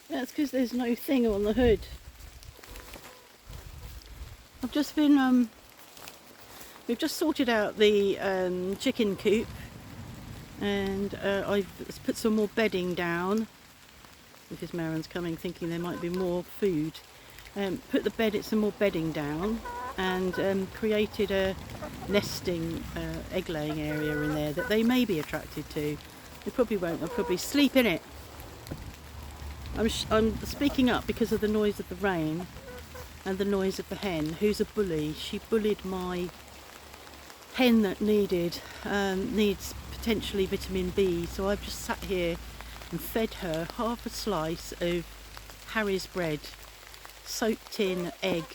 That's because there's no thing on the hood. I've just been, we've just sorted out the chicken coop, and I've put some more bedding down because Maren's coming thinking there might be more food. Put some more bedding down, and created a nesting egg laying area in there that they may be attracted to. They probably won't. They'll probably sleep in it. I'm speaking up because of the noise of the rain and the noise of the hen, who's a bully. She bullied my hen that needs potentially vitamin B, so I've just sat here and fed her half a slice of Harry's bread, soaked in egg,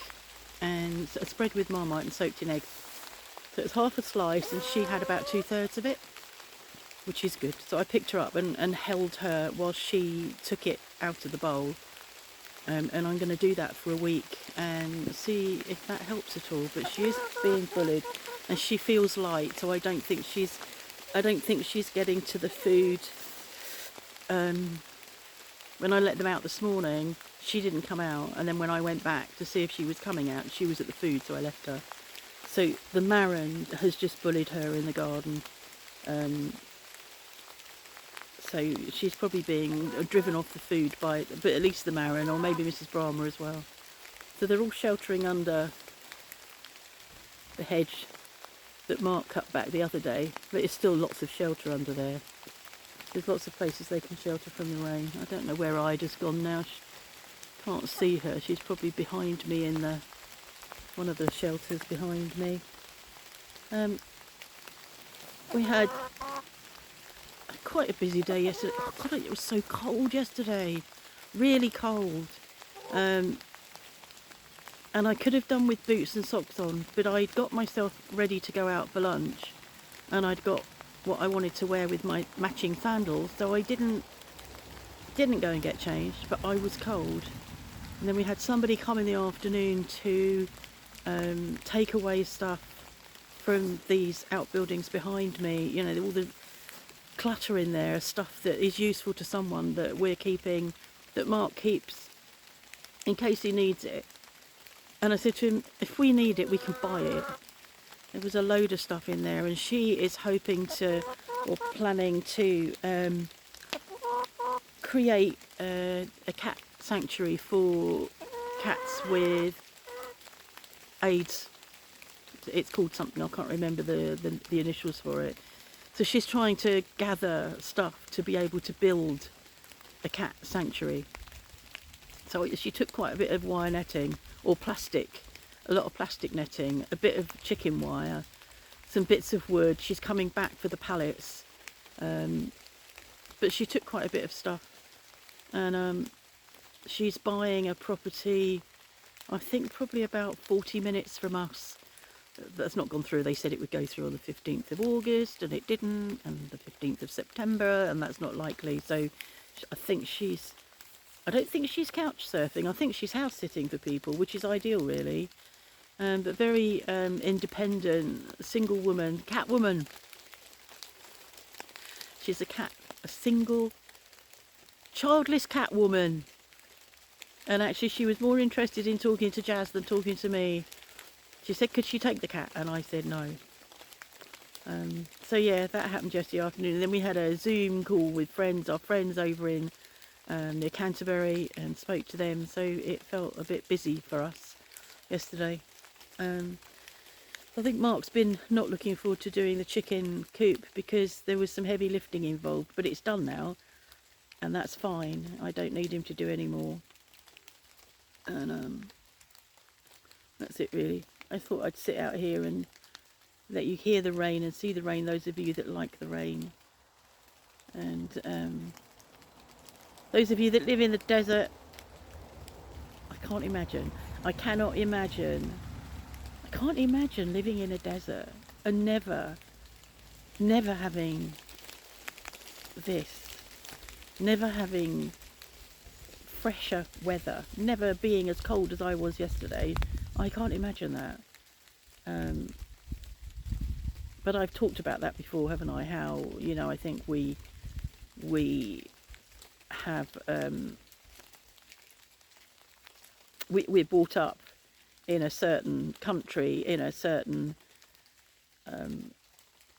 and a spread with Marmite and soaked in egg. So it's half a slice, and she had about 2/3 of it, which is good. So I picked her up and held her while she took it out of the bowl. And I'm going to do that for a week and see if that helps at all. But she is being bullied, and she feels light, so I don't think she's getting to the food. When I let them out this morning, she didn't come out, and then when I went back to see if she was coming out, she was at the food, so I left her. So the Maren has just bullied her in the garden. So she's probably being driven off the food by, but at least the Maren, or maybe Mrs. Brahma as well. So they're all sheltering under the hedge that Mark cut back the other day, but there's still lots of shelter under there. There's lots of places they can shelter from the rain. I don't know where Ida's gone now. Can't see her. She's probably behind me in one of the shelters behind me. We had quite a busy day yesterday. Oh God, it was so cold yesterday. Really cold. And I could have done with boots and socks on, but I'd got myself ready to go out for lunch, and I'd got what I wanted to wear with my matching sandals, so I didn't go and get changed, but I was cold. And then we had somebody come in the afternoon to take away stuff from these outbuildings behind me. You know, all the clutter in there, stuff that is useful to someone that we're keeping, that Mark keeps in case he needs it. And I said to him, if we need it, we can buy it. There was a load of stuff in there, and she is hoping to, or planning to, create a cat sanctuary for cats with AIDS. It's called something, I can't remember the initials for it. So she's trying to gather stuff to be able to build a cat sanctuary. So she took quite a bit of wire netting, or plastic, a lot of plastic netting, a bit of chicken wire, some bits of wood. She's coming back for the pallets, but she took quite a bit of stuff. And she's buying a property, I think probably about 40 minutes from us. That's not gone through. They said it would go through on the 15th of August, and it didn't, and the 15th of September, and that's not likely. So I don't think she's couch surfing. I think she's house sitting for people, which is ideal, really. But very independent, single woman, cat woman. She's a single, childless cat woman. And actually, she was more interested in talking to Jazz than talking to me. She said, could she take the cat? And I said no. So yeah, that happened yesterday afternoon. And then we had a Zoom call with our friends over in near Canterbury, and spoke to them. So it felt a bit busy for us yesterday. I think Mark's been not looking forward to doing the chicken coop because there was some heavy lifting involved, but it's done now, and that's fine. I don't need him to do any more. And that's it, really. I thought I'd sit out here and let you hear the rain and see the rain, those of you that like the rain. And those of you that live in the desert, I can't imagine. I can't imagine living in a desert and never having this, never having fresher weather, never being as cold as I was yesterday. I can't imagine that. But I've talked about that before, haven't I? How, I think we have we're brought up in a certain country, in a certain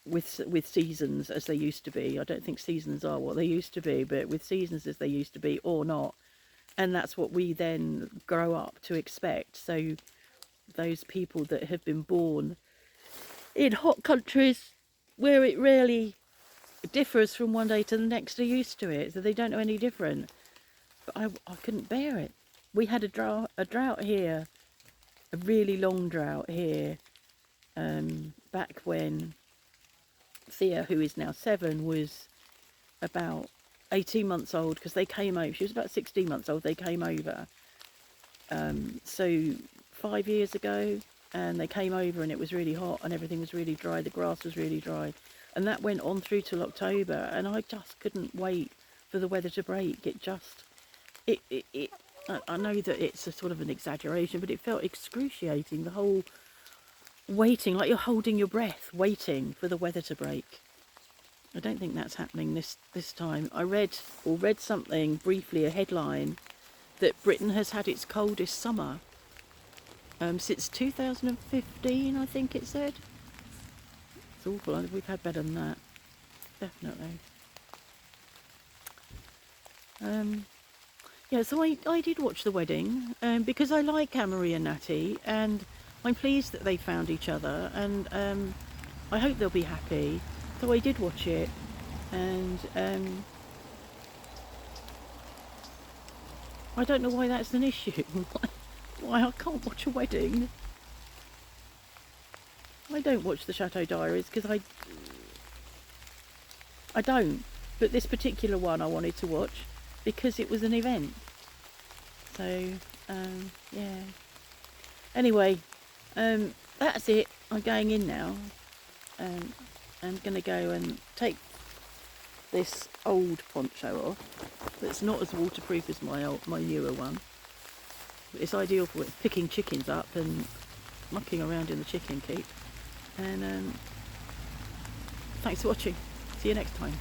with seasons as they used to be. I don't think seasons are what they used to be, but with seasons as they used to be or not, and that's what we then grow up to expect. So those people that have been born in hot countries where it really differs from one day to the next are used to it, so they don't know any different. But I couldn't bear it. We had a drought here, a really long drought here, back when Thea, who is now 7, was about 18 months old, because they came over. She was about 16 months old. They came over. So 5 years ago, and they came over, and it was really hot, and everything was really dry. The grass was really dry, and that went on through till October. And I just couldn't wait for the weather to break. I know that it's a sort of an exaggeration, but it felt excruciating. The whole waiting, like you're holding your breath, waiting for the weather to break. I don't think that's happening this time. I read something briefly, a headline, that Britain has had its coldest summer since 2015, I think it said. It's awful. We've had better than that, definitely. Yeah, so I did watch the wedding because I like Amory and Natty, and I'm pleased that they found each other, and I hope they'll be happy. So I did watch it, and I don't know why that's an issue. Why I can't watch a wedding. I don't watch the Chateau Diaries because I don't. But this particular one I wanted to watch because it was an event. So, yeah. Anyway, that's it. I'm going in now. I'm going to go and take this old poncho off. That's not as waterproof as my newer one. But it's ideal for picking chickens up and mucking around in the chicken coop. And thanks for watching. See you next time.